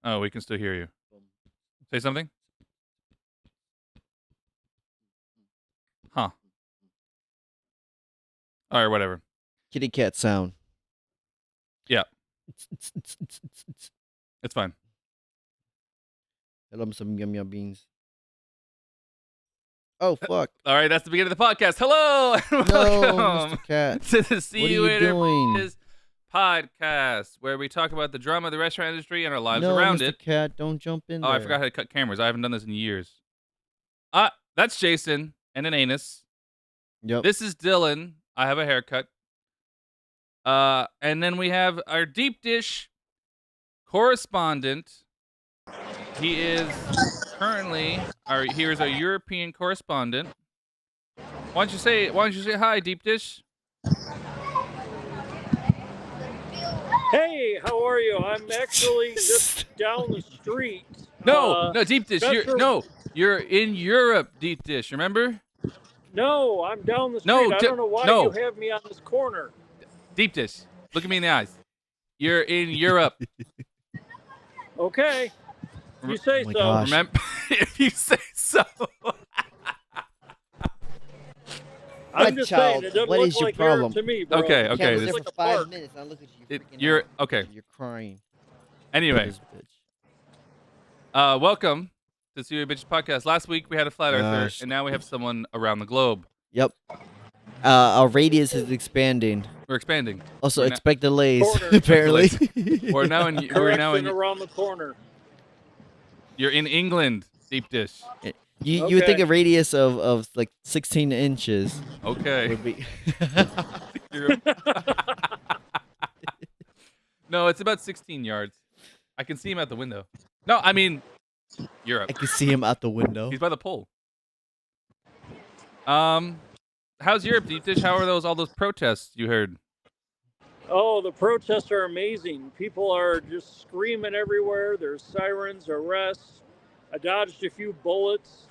Oh, we can still hear you. Say something? Huh. All right, whatever. Kitty cat sound. Yeah. It's fine. I love some yum yum beans. Oh fuck! All right, that's the beginning of the podcast. Hello, and No, welcome Mr. Cat. to the What are you SYWB doing? podcast, where we talk about the drama of the restaurant industry and our lives No, around Mr. it. Cat, don't jump in there. I forgot how to cut cameras. I haven't done this in years. That's Jason and an anus. Yep. This is Dylan. I have a haircut. And then we have our deep dish correspondent. He is currently our European correspondent. Why don't you say hi, deep dish? Hey, how are you? I'm actually just down the street. No, deep dish. You're in Europe, deep dish. Remember? No, I'm down the street. No, I don't know why you have me on this corner. Deep dish. Look at me in the eyes. You're in Europe. Okay. If you say so. Gosh. Remember, if you say so. I'm just saying, it doesn't what look is your like problem? Europe to me, bro. Okay. I was there It's like for a 5 park. minutes. And I look at you. Freaking You're out. okay. You're crying. Anyway, This bitch. welcome to the SYWB Bitches podcast. Last week we had a flat earther, Gosh. and now we have someone around the globe. Yep. Our radius is expanding. We're expanding. Also, We're expect delays. Corner. Apparently. We're now in. Correction around the corner. You're in England, deep dish. You would think Okay. a radius of like 16 inches Okay. would be. No, it's about 16 yards. I can see him out the window. No, I mean Europe. I can see him out the window. He's by the pole. How's Europe, deep dish? How are all those protests you heard? Oh, the protests are amazing. People are just screaming everywhere. There's sirens, arrests. I dodged a few bullets.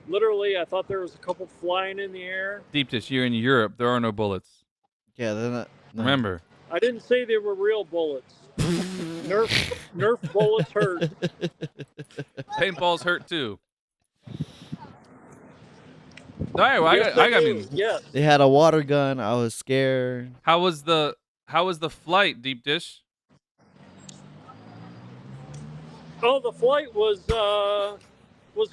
Literally, I thought there was a couple flying in the air. Deep dish, you're in Europe. There are no bullets. Yeah, they're not. No. Remember. I didn't say they were real bullets. Nerf bullets hurt. Paintballs hurt too. All right, well, Yes, I got they me. do. Yes. They had a water gun. I was scared. How was the flight, deep dish? Oh, the flight was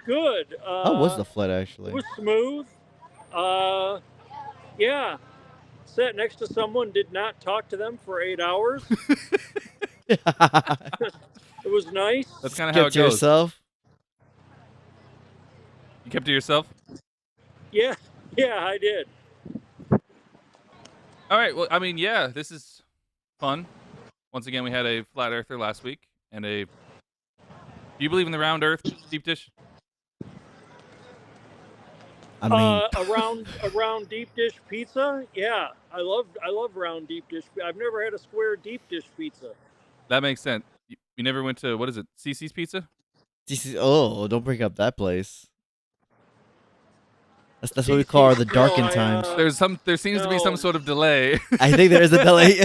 good. How was the flight actually? It was smooth. Yeah. Sat next to someone, did not talk to them for 8 hours. It was nice. That's kind of how it Kept to goes. yourself. You kept to yourself? Yeah, I did. All right. Well, I mean, yeah, this is fun. Once again, we had a flat earther last week and a. Do you believe in the round earth, deep dish? I mean, Around deep dish pizza. Yeah, I love round deep dish. I've never had a square deep dish pizza. That makes sense. You never went to, what is it, CC's Pizza? don't bring up that place. That's what we call the darkened No, times. There seems to be some no. sort of delay. I think there is a delay.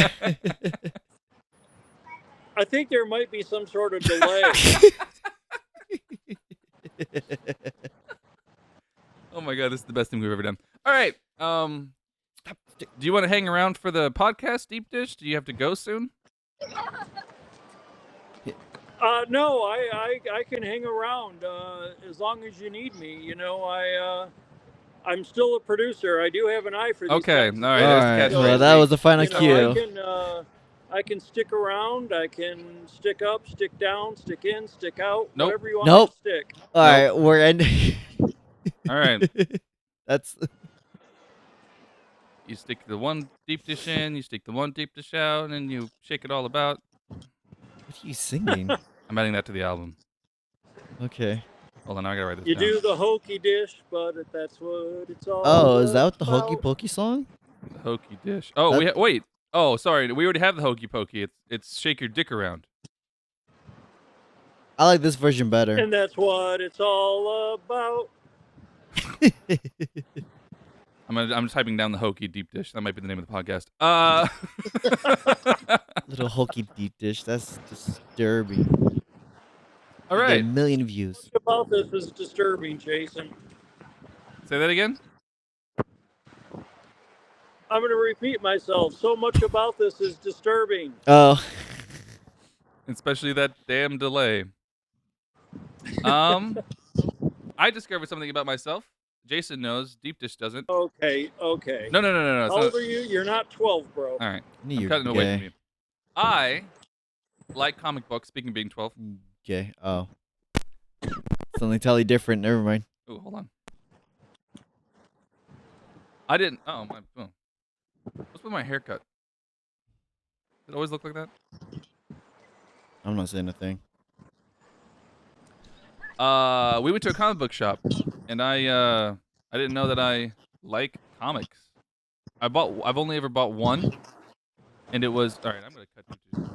I think there might be some sort of delay. Oh my god, this is the best thing we've ever done. All right. Do you want to hang around for the podcast, deep dish? Do you have to go soon? No, I can hang around as long as you need me. You know, I'm still a producer. I do have an eye for these Okay, kinds all of right. All there's right. the catch Well, phrase. that was the final You know, cue. I can stick around. I can stick up, stick down, stick in, stick out, Nope. whatever you want Nope. to stick. All right, we're ending. All right. That's. You stick the one deep dish in, you stick the one deep dish out, and then you shake it all about. What are you singing? I'm adding that to the album. Okay. Hold on, I gotta write this You down. do the hokey dish, but that's what it's all Oh, is that what the about. Hokey Pokey song? The hokey dish. Oh, That- wait. Oh, sorry. We already have the hokey pokey. It's shake your dick around. I like this version better. And that's what it's all about. I'm typing down the hokey deep dish. That might be the name of the podcast. Little Hokey deep dish. That's disturbing. All You get right. a million views. About this is disturbing, Jason. Say that again. I'm going to repeat myself. So much about this is disturbing. Oh. Especially that damn delay. I discovered something about myself. Jason knows. DeepDish doesn't. Okay. No. It's How not. old are you? You're not 12, bro. All right. I'm You're cutting away from gay. you. I like comic books. Speaking of being 12. Gay. Oh. Something totally different. Never mind. Oh, hold on. I didn't. Oh, my. Oh. What's with my haircut? Did it always look like that? I'm not saying a thing. We went to a comic book shop, and I didn't know that I like comics. I've only ever bought one, and it was all right. I'm gonna cut you two.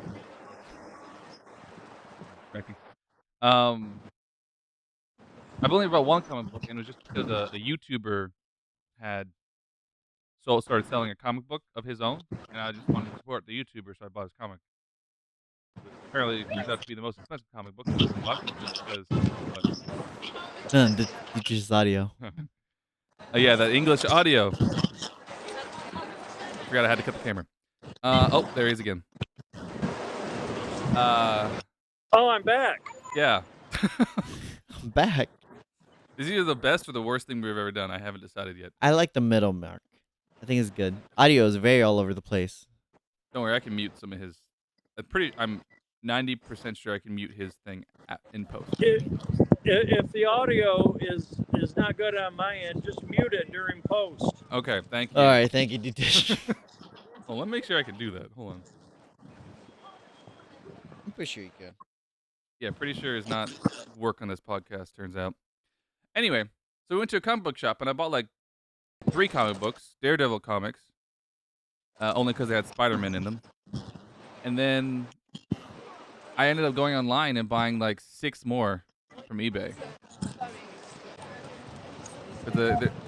Correcting. I've only bought one comic book, and it was just because a YouTuber started selling a comic book of his own, and I just wanted to support the YouTuber, so I bought his comic. But apparently, it turns out to be the most expensive comic book in the box just because. The teacher's audio. Yeah, that English audio. Forgot I had to cut the camera. Oh, there he is again. Oh, I'm back. Yeah. I'm back. Is either the best or the worst thing we've ever done? I haven't decided yet. I like the middle mark. I think it's good. Audio is very all over the place. Don't worry, I can mute some of his. I'm 90% sure I can mute his thing in post. If the audio is not good on my end, just mute it during post. Okay, thank you. All right, thank you, DeepDish. Well, let me make sure I can do that. Hold on. I'm pretty sure you can. Yeah, pretty sure it's not work on this podcast, turns out. Anyway, so we went to a comic book shop, and I bought like 3 comic books, Daredevil comics, only because they had Spider-Man in them. And then I ended up going online and buying like 6 more from eBay. But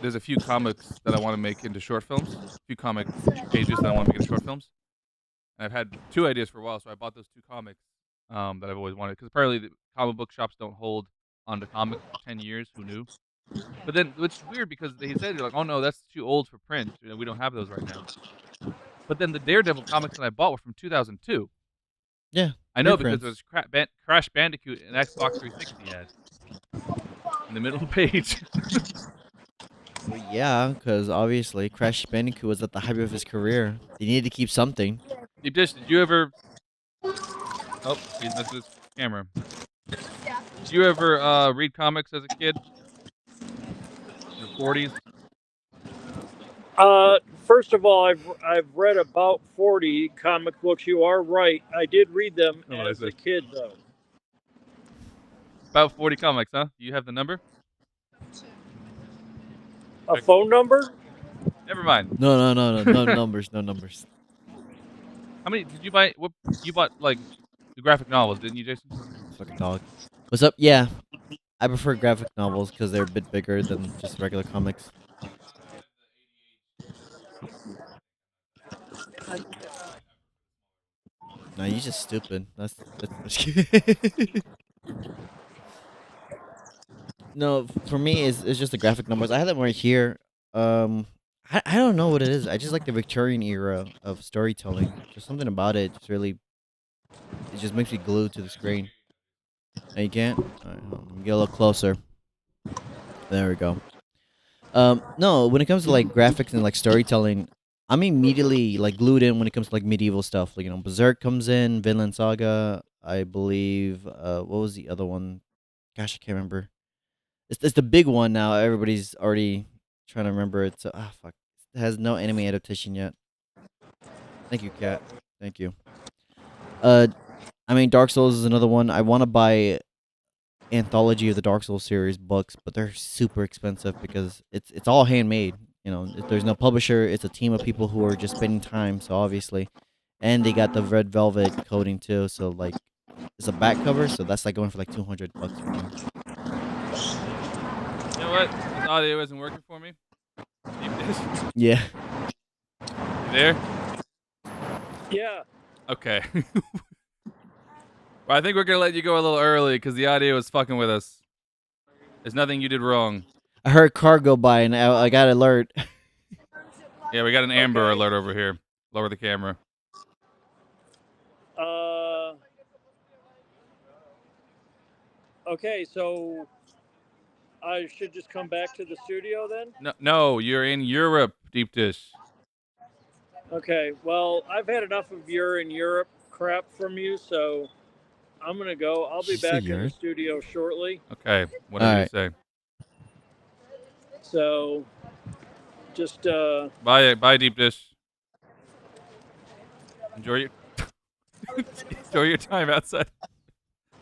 there's a few comics that I want to make into short films, a few comic pages that I want to make into short films. And I've had 2 ideas for a while, so I bought those 2 comics that I've always wanted. Because apparently the comic book shops don't hold onto comics for 10 years. Who knew? But then, which is weird because they said, like, oh no, that's too old for print. We don't have those right now. But then the Daredevil comics that I bought were from 2002. Yeah. I know reprints. because there's Crash Bandicoot and Xbox 360 ad in the middle of the page. Well, yeah, because obviously Crash Bandicoot was at the height of his career. He needed to keep something. DeepDish, did you ever? Oh, that's his camera. Did you ever read comics as a kid? In the 40s? First of all, I've read about 40 comic books. You are right. I did read them as a kid, though. About 40 comics, huh? Do you have the number? A phone number? Never mind. No numbers, no numbers. How many did you buy? What you bought? Like the graphic novels, didn't you, Jason? Fucking dog. What's up? Yeah, I prefer graphic novels because they're a bit bigger than just regular comics. No, you're just stupid. That's No, for me, it's just the graphic numbers. I have them right here. I don't know what it is. I just like the Victorian era of storytelling. Just something about it. It just makes me glued to the screen. No, you can't. All right, hold on, let me get a little closer. There we go. No, when it comes to like graphics and like storytelling, I'm immediately like glued in when it comes to like medieval stuff. Like, Berserk comes in, Vinland Saga, I believe. What was the other one? Gosh, I can't remember. It's the big one now. Everybody's already trying to remember it. So fuck, it has no anime adaptation yet. Thank you, Kat. Thank you. I mean, Dark Souls is another one. I want to buy anthology of the Dark Souls series books, but they're super expensive because it's all handmade. There's no publisher. It's a team of people who are just spending time. So obviously, and they got the red velvet coating too. So like, it's a back cover. So that's like going for like $200 right now. You know what? This audio isn't working for me. Yeah. You there? Yeah. Okay. I think we're gonna let you go a little early because the audio is fucking with us. There's nothing you did wrong. I heard car go by and I got alert. Yeah, we got an Amber Okay. alert over here. Lower the camera. Okay, so I should just come back to the studio then? No, you're in Europe, DeepDish. Okay, well, I've had enough of your in Europe crap from you, so I'm going to go. I'll be Did you say back in the Europe? studio shortly. Okay, whatever you say. So just Bye, DeepDish. Enjoy your time outside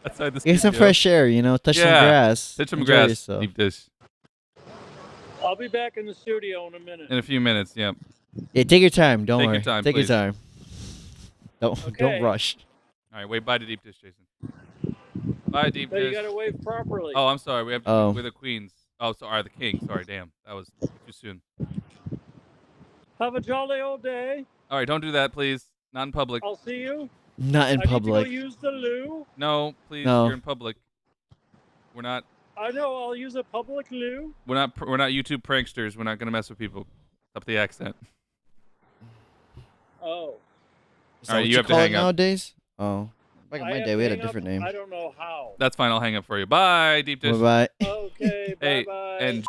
the studio. Get some fresh air, touch some grass. Touch some Enjoy grass, yourself. DeepDish. I'll be back in the studio in a minute. In a few minutes, yeah. Yeah, take your time. Don't Take worry. your time, Take please. your time. Don't Okay. rush. All right, wave bye to Deep Dish, Jason. Bye, Deep No, you Dish. got to wave properly. Oh, I'm sorry. We have to Oh. with the queens. Oh, sorry, the king. Sorry, damn. That was too soon. Have a jolly old day. All right, don't do that, please. Not in public. I'll see you. Not in I public. need to go use the loo. No, please. No. You're in public. We're not. I know. I'll use a public loo. We're not YouTube pranksters. We're not gonna mess with people. Up the accent. Oh. Is All that right, what you have to call hang it up. nowadays? Oh. Back in I my have day, to we had a hang up. different name. I don't know how. That's fine. I'll hang up for you. Bye, Deep Dish. Bye-bye. Okay. Hey, bye-bye. and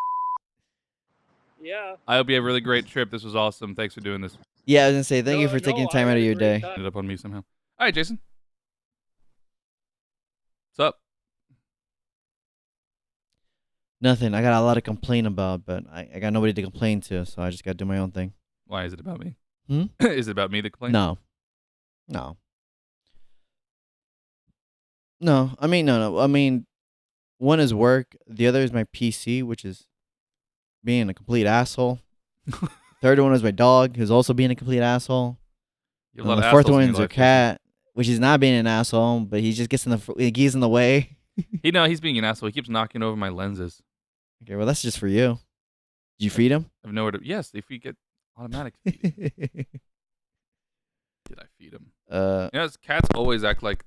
Yeah. I hope you have a really great trip. This was awesome. Thanks for doing this. Yeah, I was going to say, thank you for No, taking I time out had of a your great day. time. Ended up on me somehow. All right, Jason. What's up? Nothing. I got a lot to complain about, but I got nobody to complain to, so I just got to do my own thing. Why is it about me? Hmm? Is it about me, the complaint? No. No. I mean, no. I mean, one is work. The other is my PC, which is being a complete asshole. Third one is my dog, who's also being a complete asshole. You have a lot And the of fourth assholes in one your is a life, Jason. cat, which is not being an asshole, but he just gets he's in the way. He's being an asshole. He keeps knocking over my lenses. Okay, well, that's just for you. Did you feed him? I have nowhere to. Yes, if we get automatic feeding. Did I feed him? Cats always act like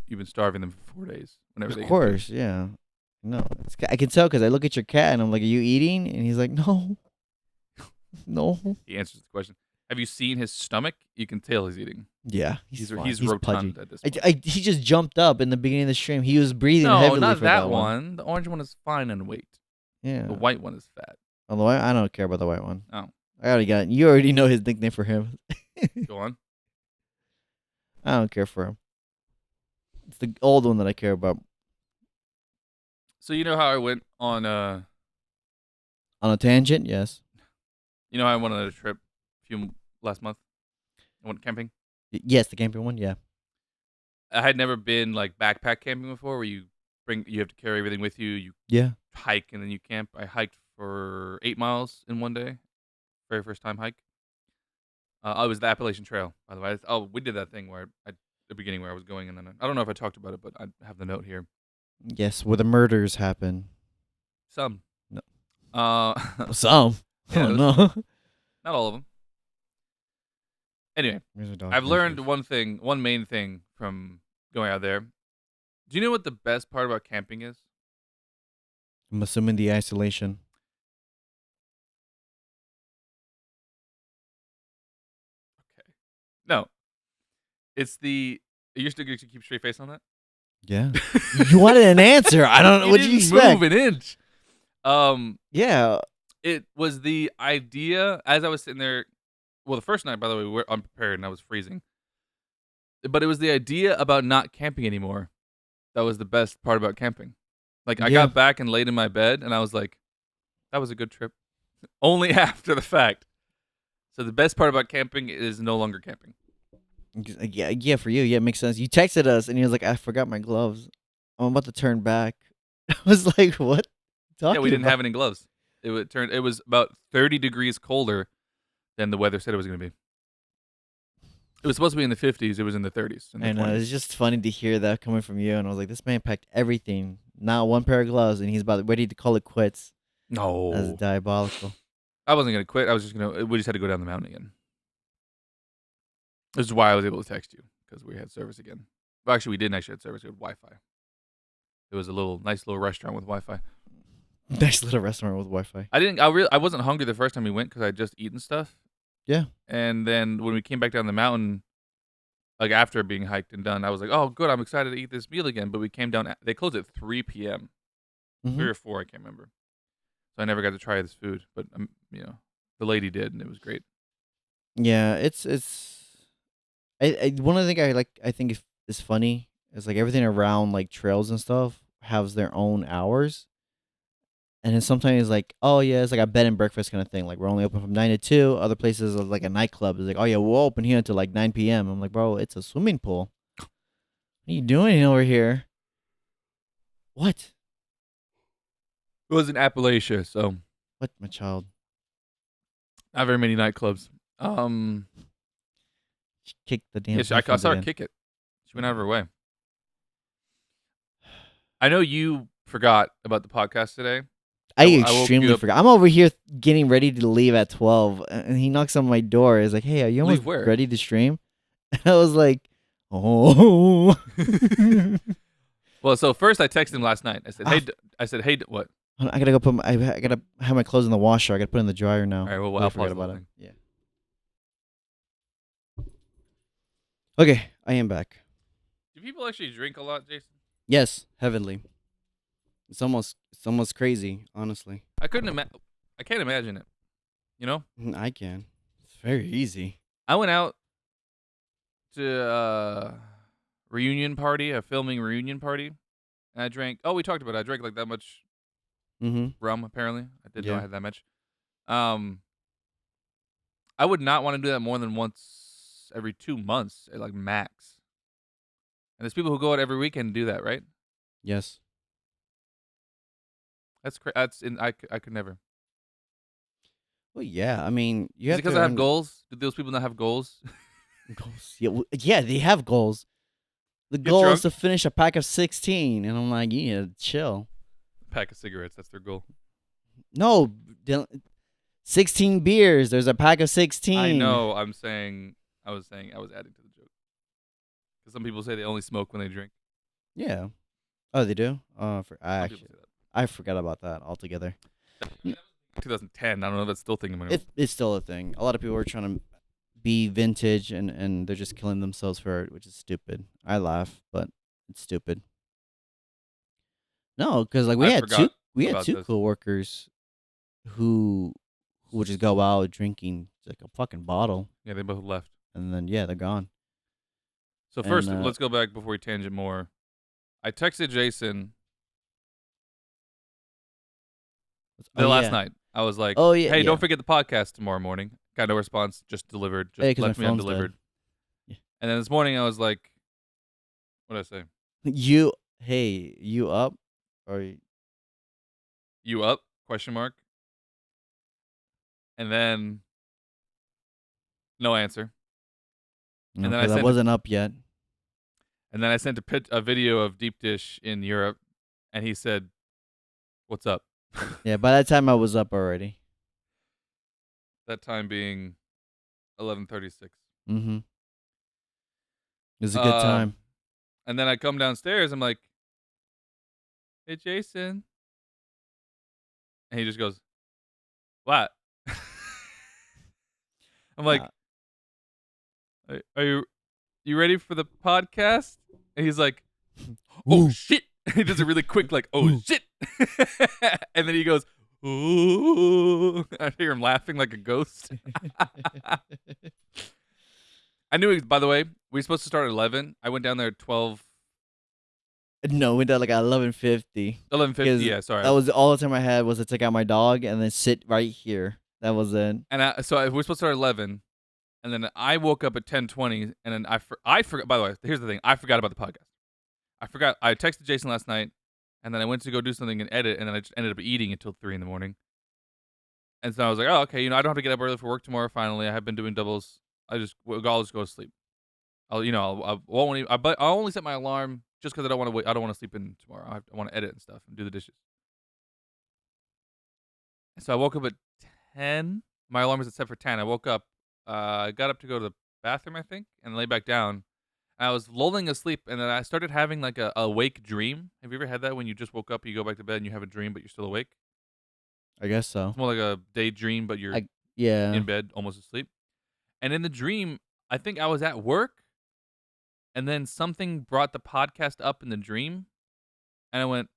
you've been starving them for 4 days. Whenever they Of get course, yeah. No, I can tell because I look at your cat and I'm like, "Are you eating?" And he's like, "No, no." food. He answers the question. Have you seen his stomach? You can tell he's eating. Yeah, He's fine. rotund pudgy. at this point. He just jumped up in the beginning of the stream. He was breathing No, heavily not for that one. one. The orange one is fine in weight. Yeah, The white one is fat. oh, the white. I don't care about the white one. Oh, I already got it. You already know his nickname for him. go on. I don't care for him. It's the old one that I care about. So you know how I went on On a tangent, yes. you know how I went on a trip last month? I went camping. Yes, the camping one, yeah. I had never been like backpack camping before, where you have to carry everything with you. You Yeah. hike and then you camp. I hiked for 8 miles in one day. Very first time hike. I was the Appalachian Trail, by the way. We did that thing where at the beginning where I was going, and then I don't know if I talked about it, but I have the note here. Yes, where the murders happen. Some. No. Yeah, Some. I don't know. not all of them. Anyway, Where's the dog? I've There she learned is. one main thing from going out there. Do you know what the best part about camping is? I'm assuming the isolation. Okay. No. It's the. You're still going to keep straight face on that? Yeah. You wanted an answer. I don't know. What did you didn't expect? move an inch. Yeah. It was the idea as I was sitting there. Well, the first night, by the way, we were unprepared and I was freezing. But it was the idea about not camping anymore. That was the best part about camping. Like, I Yeah. got back and laid in my bed, and I was like, that was a good trip. Only after the fact. So the best part about camping is no longer camping. Yeah, for you. Yeah, it makes sense. You texted us, and you was like, I forgot my gloves. I'm about to turn back. I was like, what? Yeah, we didn't have any gloves. It was about 30 degrees colder than the weather said it was going to be. It was supposed to be in the 50s. It was in the 30s. In the I know. 20s. It's just funny to hear that coming from you. And I was like, this man packed everything. Not one pair of gloves, and he's about ready to call it quits. No. That's diabolical. I wasn't going to quit. We just had to go down the mountain again. This is why I was able to text you. because we had service again. Well, actually, we didn't actually have service. We had Wi-Fi. It was a nice little restaurant with Wi-Fi. Nice little restaurant with Wi-Fi. I wasn't hungry the first time we went because I had just eaten stuff. Yeah. And then when we came back down the mountain, like after being hiked and done, I was like, oh, good. I'm excited to eat this meal again. But we came down. They closed at 3 p.m. 3 or 4, I can't remember. So I never got to try this food. But the lady did, and it was great. Yeah, it's one of the things I think is funny is like everything around like trails and stuff has their own hours. And then sometimes like, oh yeah, it's like a bed and breakfast kind of thing. Like we're only open from 9 to 2. Other places are like a nightclub. It's like, oh yeah, we'll open here until like 9 p.m. I'm like, bro, it's a swimming pool. What are you doing over here? What? It was in Appalachia, so What, my child? not very many nightclubs. She kicked the damn. Yes, I saw her kick it. She went out of her way. I know you forgot about the podcast today. I woke extremely you up- forgot. I'm over here getting ready to leave at 12, and he knocks on my door. He's like, "Hey, are you almost Leave where? ready to stream?" And I was like, "Oh." Well, so first I texted him last night. I said, hey, what? Hold on, I gotta go put. I gotta have my clothes in the washer. I gotta put it in the dryer now. All right, well, Totally I'll forgot pause the about whole it. thing. Yeah. Okay, I am back. Do people actually drink a lot, Jason? Yes, heavenly. It's almost crazy, honestly. I can't imagine it. You know? I can. It's very easy. I went out to a filming reunion party, and I drank. Oh, we talked about it. I drank like that much Mm-hmm. rum. Apparently, I didn't know Yeah. I had that much. I would not want to do that more than once every 2 months, like max. And there's people who go out every weekend and do that, right? Yes. That's I could never. Well, yeah. I mean, you Is have it because to I have goals? Do those people not have goals? goals. Yeah, they have goals. The Get goal drunk? is to finish a pack of 16, and I'm like, you need to chill. Pack of cigarettes. That's their goal. No, 16 beers. There's a pack of 16. I know. I was saying. I was adding to the joke. Because some people say they only smoke when they drink. Yeah. Oh, they do. Some people say that. I forgot about that altogether. 2010. I don't know if that's still thinking about it. It's still a thing. A lot of people are trying to be vintage, and they're just killing themselves for it, which is stupid. I laugh, but it's stupid. No, because like we I had forgot two about this. coworkers who would just go out drinking like a fucking bottle, Yeah, they both left. and then they're gone. So first, And, let's go back before we tangent more. I texted Jason last night. I was like, Oh, yeah, hey, yeah. don't forget the podcast tomorrow morning. Got no response. Just delivered. Just Hey, 'cause my left me phone's undelivered. dead. Yeah. And then this morning I was like, what did I say? You up? Or You up? Question mark. And then no answer. no, then I 'cause I sent- wasn't up yet. And then I sent a video of DeepDish in Europe, and he said, "What's up?" Yeah, by that time I was up already. That time being 11:36. Mm-hmm. It was a good time. And then I come downstairs. I'm like, "Hey, Jason," and he just goes, "What?" I'm like, "Are you ready for the podcast?" And he's like, "Oh Ooh. shit!" He does a really quick like, "Oh shit," and then he goes, "Ooh." I hear him laughing like a ghost. I knew. By the way, we were supposed to start at 11. I went down there at 12. No, we did like at 11:50. 11:50. Yeah, sorry. That was all the time I had was to take out my dog and then sit right here. That was it. And so we were supposed to start at 11, and then I woke up at 10:20, and then I forgot. By the way, here's the thing: I forgot about the podcast. I forgot. I texted Jason last night, and then I went to go do something and edit, and then I just ended up eating until 3 in the morning. And so I was like, oh, okay, I don't have to get up early for work tomorrow. Finally, I have been doing doubles. I'll just go to sleep. I'll only set my alarm just because I don't want to wait. I don't want to sleep in tomorrow. I want to edit and stuff and do the dishes. So I woke up at 10. My alarm was set for 10. I woke up. I got up to go to the bathroom, I think, and lay back down. I was lulling asleep, and then I started having like a awake dream. Have you ever had that when you just woke up, you go back to bed, and you have a dream, but you're still awake? I guess so. It's more like a daydream, but you're I yeah. in bed, almost asleep. And in the dream, I think I was at work, and then something brought the podcast up in the dream, and I went,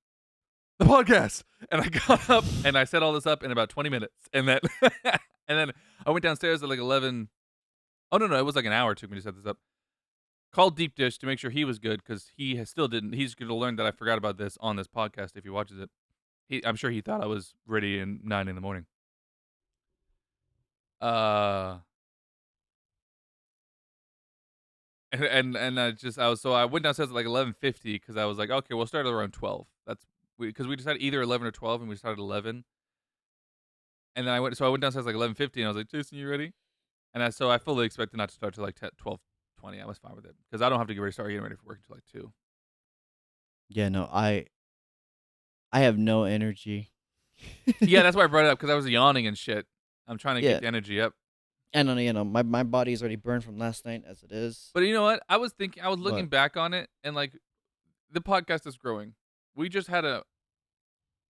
the podcast, and I got up and I set all this up in about 20 minutes, and then and then I went downstairs at like 11. Oh no, it was like an hour it took me to set this up. Called DeepDish to make sure he was good because still didn't. He's going to learn that I forgot about this on this podcast if he watches it. I'm sure he thought I was ready in 9 in the morning. And I went downstairs at like 11:50 because I was like, okay, we'll start at around 12. That's because we decided either 11 or 12, and we started 11. And then I went downstairs like 11:50, and I was like, Jason, you ready? And I fully expected not to start till like 12:20. I was fine with it because I don't have to start getting ready for work until like 2. Yeah, no, I have no energy. Yeah, that's why I brought it up because I was yawning and shit. I'm trying to Yeah. keep the energy up. And my body's already burned from last night as it is. But you know what? I was looking What? back on it, and like the podcast is growing. We just had a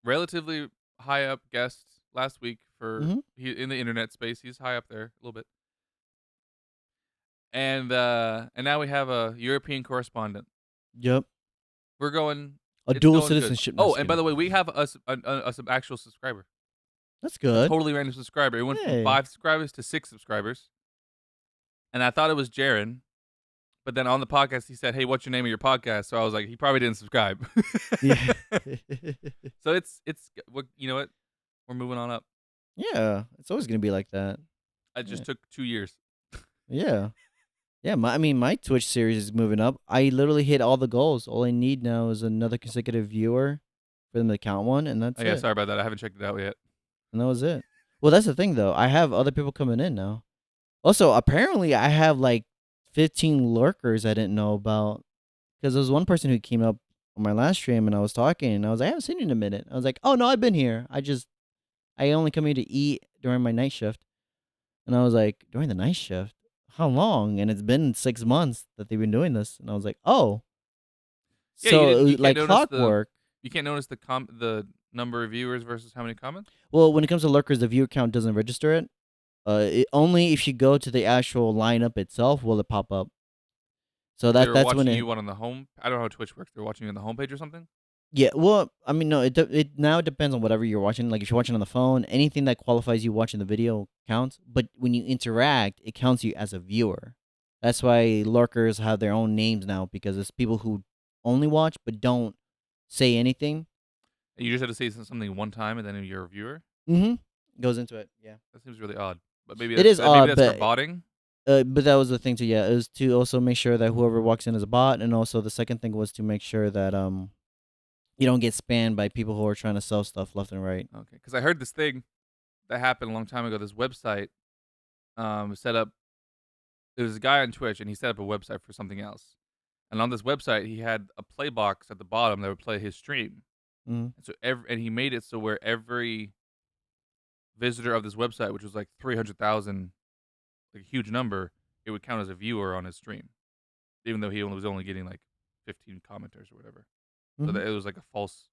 relatively high up guest last week Mhm. in the internet space. He's high up there a little bit. And now we have a European correspondent. Yep. We're going A it's dual going good. citizenship. No, Oh, just and by kidding. the way, we have a actual subscriber. That's A good. totally random subscriber. It went from Hey. 5 subscribers to 6 subscribers. And I thought it was Jaron. But then on the podcast, he said, hey, what's your name of your podcast? So I was like, he probably didn't subscribe. Yeah. So you know what? We're moving on up. Yeah, it's always gonna be like that. It just took 2 years. Yeah. Yeah, my Twitch series is moving up. I literally hit all the goals. All I need now is another consecutive viewer for them to count one, and that's Oh, yeah, it. sorry about that. I haven't checked it out yet. And that was it. Well, that's the thing, though. I have other people coming in now. Also, apparently, I have like 15 lurkers I didn't know about. Because there was one person who came up on my last stream, and I was talking, and I was like, I haven't seen you in a minute. I was like, oh, no, I've been here. I only come here to eat during my night shift. And I was like, during the night shift? How long? And it's been 6 months that they've been doing this. And I was like, oh. Yeah, So, you it was can't like notice clockwork. You can't notice the number of viewers versus how many comments? Well, when it comes to lurkers, the viewer count doesn't register it. Only if you go to the actual lineup itself will it pop up. So They were that's watching when you on the home. I don't know how Twitch works. They're watching you on the homepage or something? yeah. Well, I mean, no, it now depends on whatever you're watching. Like if you're watching on the phone, anything that qualifies you watching the video counts. But when you interact, it counts you as a viewer. That's why lurkers have their own names now because it's people who only watch but don't say anything. And you just have to say something one time and then you're a viewer? Mm-hmm. Goes into it. Yeah. That seems really odd. But maybe It is maybe odd, that's for but botting. But that was the thing too. Yeah, it was to also make sure that whoever walks in is a bot, and also the second thing was to make sure that you don't get spammed by people who are trying to sell stuff left and right. Okay, because I heard this thing that happened a long time ago. This website set up. There was a guy on Twitch, and he set up a website for something else. And on this website, he had a play box at the bottom that would play his stream. Mm-hmm. And so he made it so where every visitor of this website, which was like 300,000, like a huge number, it would count as a viewer on his stream, even though he was only getting like 15 commenters or whatever. So that it was like a false.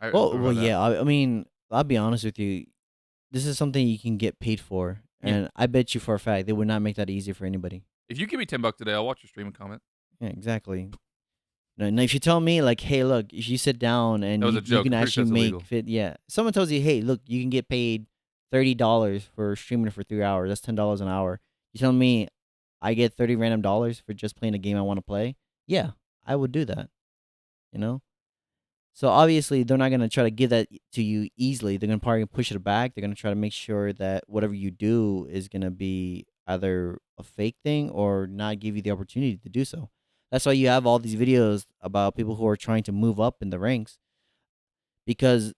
Well, yeah. I mean, I'll be honest with you. This is something you can get paid for, Yeah. and I bet you for a fact they would not make that easy for anybody. If you give me $10 today, I'll watch your stream and comment. Yeah, exactly. Now, if you tell me like, hey, look, if you sit down and That was you, a joke. you can I'm pretty sure actually it's make illegal. fit, yeah. Someone tells you, hey, look, you can get paid $30 for streaming for 3 hours. That's $10 an hour. You tell me I get 30 random dollars for just playing a game I want to play? Yeah, I would do that. You know? So obviously they're not gonna try to give that to you easily. They're gonna probably push it back. They're gonna try to make sure that whatever you do is gonna be either a fake thing or not give you the opportunity to do so. That's why you have all these videos about people who are trying to move up in the ranks because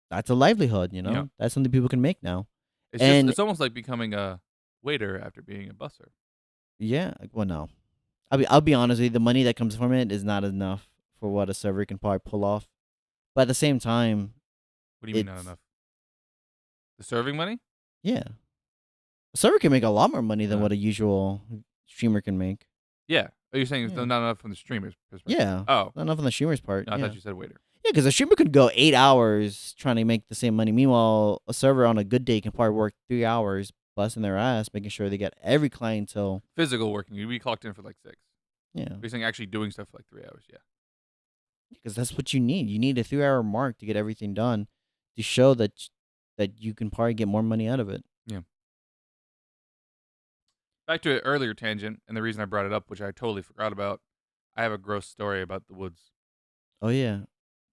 that's a livelihood, you know? Yeah. That's something people can make now. It's almost like becoming a waiter after being a busser. Yeah, well, no. I'll be honest with you. The money that comes from it is not enough for what a server can probably pull off. But at the same time, What do you mean not enough? The serving money? yeah, a server can make a lot more money than Uh. what a usual streamer can make. Yeah, Are you saying Yeah. not enough from the streamer's perspective? Yeah. Oh, Not enough on the streamer's part. no, I Yeah. thought you said waiter. Yeah, because a streamer could go 8 hours trying to make the same money. Meanwhile, a server on a good day can probably work 3 hours busting their ass, making sure they get every clientele. Physical working, you'd be clocked in for like 6. Yeah. You're saying actually doing stuff for like 3 hours, yeah. Because that's what you need. You need a 3-hour mark to get everything done to show that you can probably get more money out of it. Yeah. Back to an earlier tangent, and the reason I brought it up, which I totally forgot about, I have a gross story about the woods. Oh, yeah.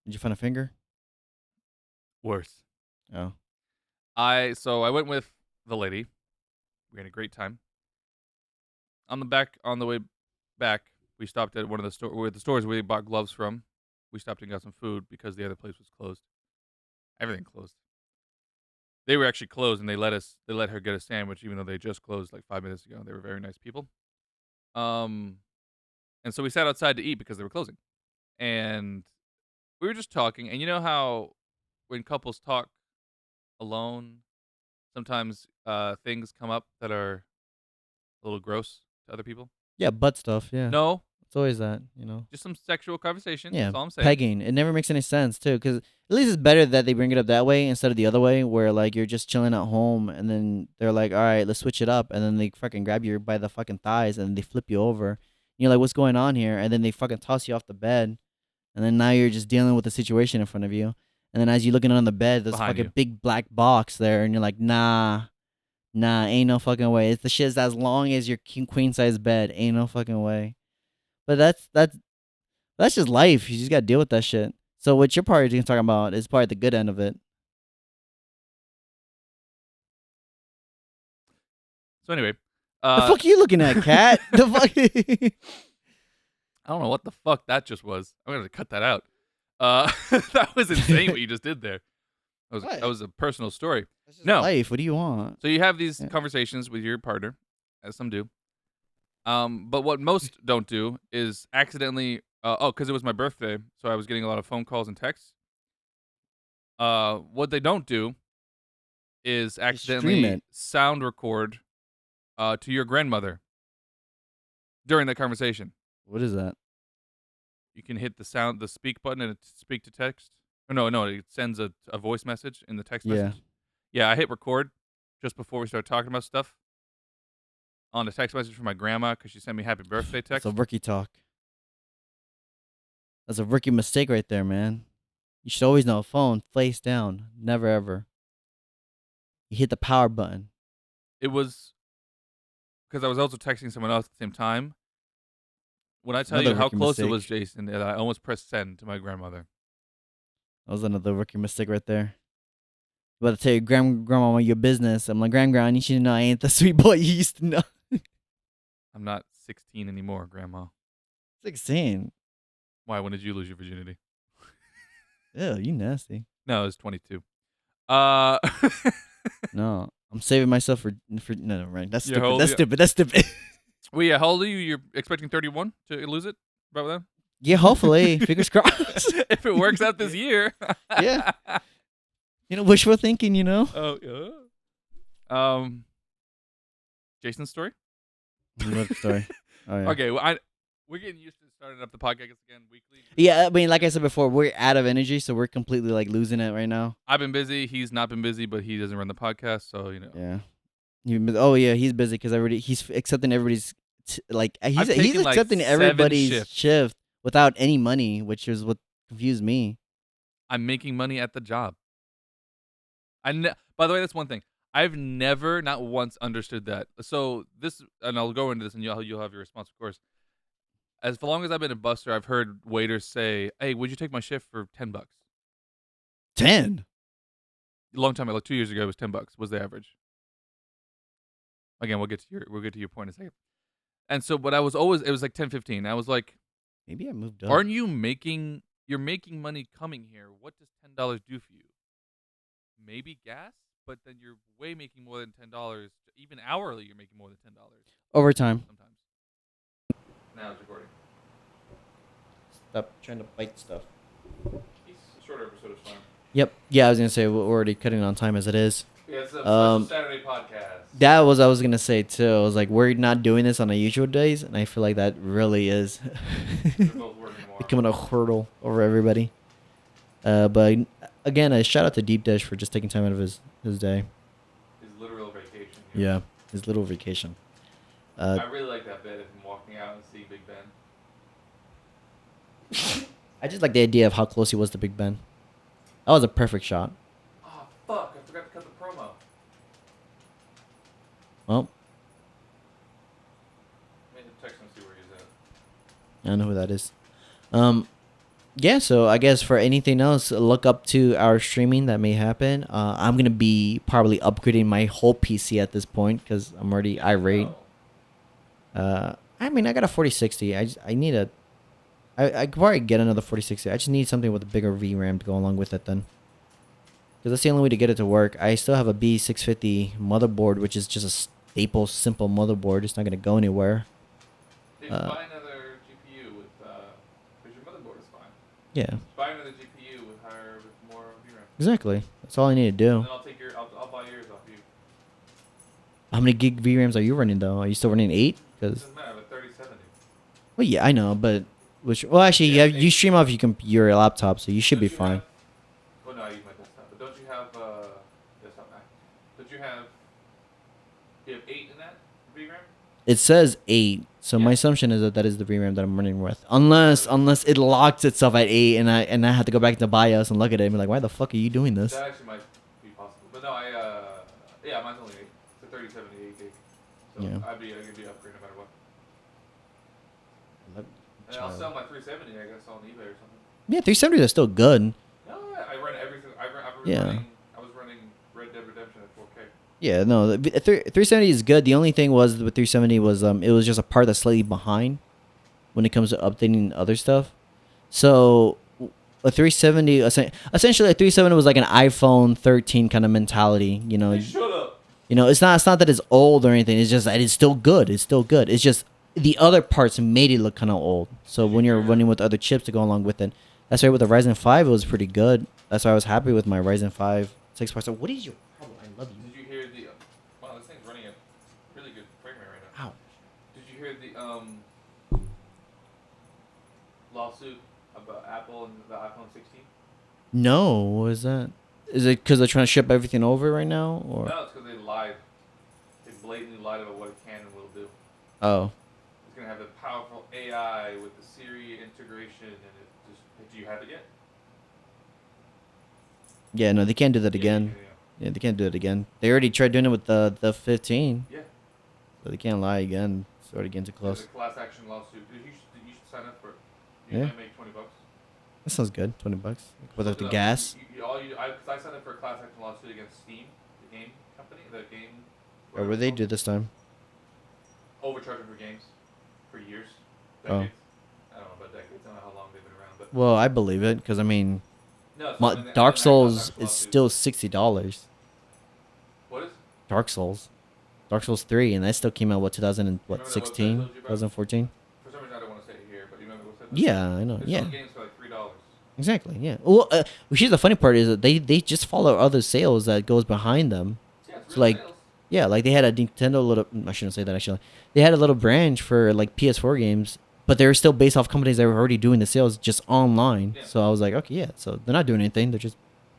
Did you find a finger? Worse. Oh. So I went with the lady. We had a great time. On the way back, we stopped at one of the stores we bought gloves from. We stopped and got some food because the other place was closed. Everything closed. They were actually closed, and they let her get a sandwich, even though they just closed like 5 minutes ago. They were very nice people. And so we sat outside to eat because they were closing, and we were just talking. And you know how when couples talk alone, sometimes things come up that are a little gross to other people. Yeah, butt stuff. Yeah. No, It's always that, you know. just some sexual conversation. Yeah, That's all I'm saying. pegging. It never makes any sense too, because at least it's better that they bring it up that way instead of the other way, where like you're just chilling at home and then they're like, "All right, let's switch it up," and then they fucking grab you by the fucking thighs and they flip you over. You're like, "What's going on here?" And then they fucking toss you off the bed, and then now you're just dealing with the situation in front of you. And then as you're looking on the bed, there's a Behind fucking you. big black box there, and you're like, "Nah, ain't no fucking way." It's the shit's as long as your queen size bed. Ain't no fucking way. But that's just life. You just gotta deal with that shit. So what you're probably talking about is probably the good end of it. So anyway, The fuck you looking at, cat? The fuck? I don't know what the fuck that just was. I'm gonna cut that out. That was insane what you just did there. What? That was a personal story. That's just No. life. What do you want? So you have these Yeah. conversations with your partner, as some do. But what most don't do is accidentally. Because it was my birthday, so I was getting a lot of phone calls and texts. What they don't do is stream accidentally it. sound record to your grandmother during that conversation. What is that? You can hit the speak button and it speak to text. Or no, it sends a voice message in the text Yeah. message. Yeah, I hit record just before we started talking about stuff on a text message from my grandma because she sent me happy birthday text. That's a rookie talk. That's a rookie mistake right there, man. You should always know. Phone face down. Never ever. You hit the power button. It was because I was also texting someone else at the same time. When I tell you Another how rookie close it mistake. was, Jason, that I almost pressed send to my grandmother. That was another rookie mistake right there. About to tell your grandma your business. I'm like, grandma, you should know I ain't the sweet boy you used to know. I'm not 16 anymore, Grandma. 16. Why? When did you lose your virginity? Ew, you nasty. No, it was 22. No, I'm saving myself for no, right? That's You're stupid. old, That's yeah. stupid. That's stupid. Well, yeah, how old are you? You're expecting 31 to lose it? About that? Yeah, hopefully. Fingers crossed. If it works out this year. Yeah. You know, wishful thinking, you know? Oh, yeah. Jason's story? What story? Oh, yeah. Okay, well, we're getting used to starting up the podcast again weekly. Yeah, I mean, like I said before, we're out of energy, so we're completely, like, losing it right now. I've been busy. He's not been busy, but he doesn't run the podcast, so, you know. Yeah. Oh, yeah, he's busy because he's accepting everybody's, I've he's taken, like, accepting 7 everybody's shifts. shift without any money, which is what confused me. I'm making money at the job. By the way, that's one thing. I've never, not once, understood that. So this, and I'll go into this, and you'll have your response, of course. As long as I've been a buster, I've heard waiters say, "Hey, would you take my shift for $10?" 10? A long time ago, like 2 years ago, it was $10 was the average. Again, we'll get to your point in a second. And so, but it was like 10, 15. I was like, Maybe I moved up. aren't you you're making money coming here. What does $10 do for you? Maybe gas, but then you're way making more than $10. Even hourly, you're making more than $10 Overtime. sometimes. Now it's recording. Stop trying to bite stuff. Shorter episode is fine. Yep. Yeah, I was going to say, we're already cutting on time as it is. Yeah, it's a special Saturday podcast. That was I was gonna say too. I was like, we're not doing this on the usual days, and I feel like that really is We're both working more. becoming a hurdle over everybody. But again, a shout out to DeepDish for just taking time out of his day. His literal vacation. Yeah, his little vacation. I really like that bit of him walking out and seeing Big Ben. I just like the idea of how close he was to Big Ben. That was a perfect shot. Oh, fuck. I forgot to cut the promo. Well, Maybe text him and see where he's at. I don't know who that is. Yeah, so I guess for anything else, look up to our streaming that may happen. I'm going to be probably upgrading my whole PC at this point because I'm already irate. I mean, I got a 4060. I need a... I could probably get another 4060. I just need something with a bigger VRAM to go along with it then. Because that's the only way to get it to work. I still have a B650 motherboard, which is just a staple, simple motherboard. It's not going to go anywhere. Dude, buy another GPU with... Because your motherboard is fine. Yeah. Just buy another GPU with more VRAM. Exactly. That's all I need to do. And then I'll buy yours off you. How many gig VRAMs are you running, though? Are you still running 8? Because... Doesn't matter, but 3070. Well, yeah, I know, but... Well, actually, Yeah, you stream off your laptop, so you should be fine. Well, no, I use my desktop. But don't you have desktop Mac? Don't you have 8 in that VRAM? It says 8, so my Yeah. assumption is that is the VRAM that I'm running with. Unless it locks itself at 8, and I have to go back to BIOS and look at it and be like, why the fuck are you doing this? That actually might be possible. But no, yeah, mine's only 8. It's a 3078 gig. So Yeah. I could be upgraded no matter what. And I'll sell my 370, I guess, on eBay or something. Yeah, 370s are still good. No, I run everything. I was running Red Dead Redemption at 4K. Yeah, no, the 370 is good. The only thing was with 370 was it was just a part that's slightly behind when it comes to updating other stuff. So a 370, essentially a 370 was like an iPhone 13 kind of mentality. You know, Hey, shut up. you know, it's not that it's old or anything. It's just that it's still good. It's still good. It's just the other parts made it look kind of old. So when you're running with other chips to go along with it, that's why with the Ryzen 5 it was pretty good. That's why I was happy with my Ryzen 5 6 So what is your problem? I love you. Did you hear the? Wow, this thing's running at really good frame rate right now. Ow. Did you hear the lawsuit about Apple and the iPhone 16? No, what is that? Is it because they're trying to ship everything over right now, or? No, it's because they lied. They blatantly lied about what it can and will do. Oh. It's gonna have the powerful AI with the Siri integration, and it just. Do you have it yet? Yeah, no, they can't do that Yeah, again. yeah. Yeah, they can't do it again. They already tried doing it with the 15. Yeah. So they can't lie again. It's already getting too There's close. a class action lawsuit. You should sign up for it. You Yeah. might make $20. That sounds good. $20 without the No, gas. I signed up for a class action lawsuit against Steam, the game company, Or what they do this time? overcharging for games for years, Oh. decades. I don't know about decades. I don't know how long they've been around, but Well, I believe it because I mean, no. It's Dark Souls class action is lawsuit. still $60. What is? Dark Souls 3, and that still came out 2016, Remember that website I told you about? 2014. For some reason, I don't want to say it here, but you remember what? Yeah, I know. They're Yeah, selling games for like $3. exactly. Yeah. Well, here's the funny part is that they just follow other sales that goes behind them. Yeah, it's So, real like, sales. Yeah, like they had a Nintendo little. I shouldn't say that actually. They had a little branch for like PS4 games, but they were still based off companies that were already doing the sales just online. Yeah. So I was like, okay, yeah. So they're not doing anything. They're just.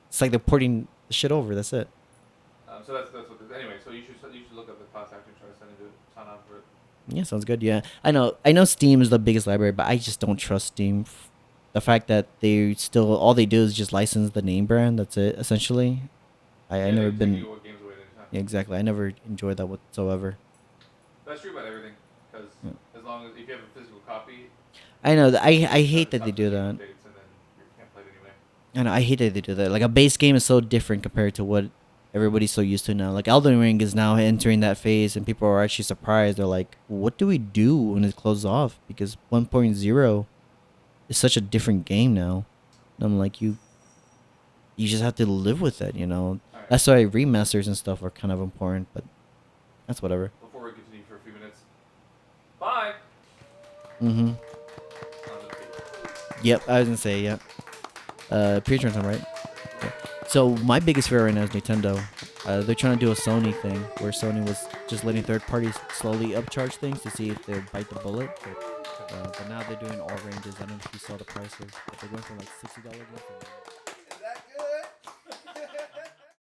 It's like they're porting the shit over. That's it. So that's what. Anyway, so you should look up the class action, try to sign up for it. Yeah, sounds good. Yeah, I know. Steam is the biggest library, but I just don't trust Steam. The fact that they still all they do is just license the name brand. That's it, essentially. I Yeah, never they been. take your games away at any time. Yeah, exactly. I never enjoyed that whatsoever. That's true about everything, because as long as if you have a physical copy. I know. I hate it that they stops do the that. game updates and then you can't play it anyway. I know. I hate that they do that. Like a base game is so different compared to what everybody's so used to now. Like Elden Ring is now entering that phase, and people are actually surprised. They're like, "What do we do when it closes off?" Because 1.0 is such a different game now. And I'm like, you just have to live with it, you know. Alright. That's why remasters and stuff are kind of important, but that's whatever. Before we continue for a few minutes. Bye. Mhm. Yep, I was gonna say yep. Patreon time, right? Yeah. So my biggest fear right now is Nintendo. They're trying to do a Sony thing where Sony was just letting third parties slowly upcharge things to see if they bite the bullet. But now they're doing all ranges. I don't know if you saw the prices, but they're going from like $60 games to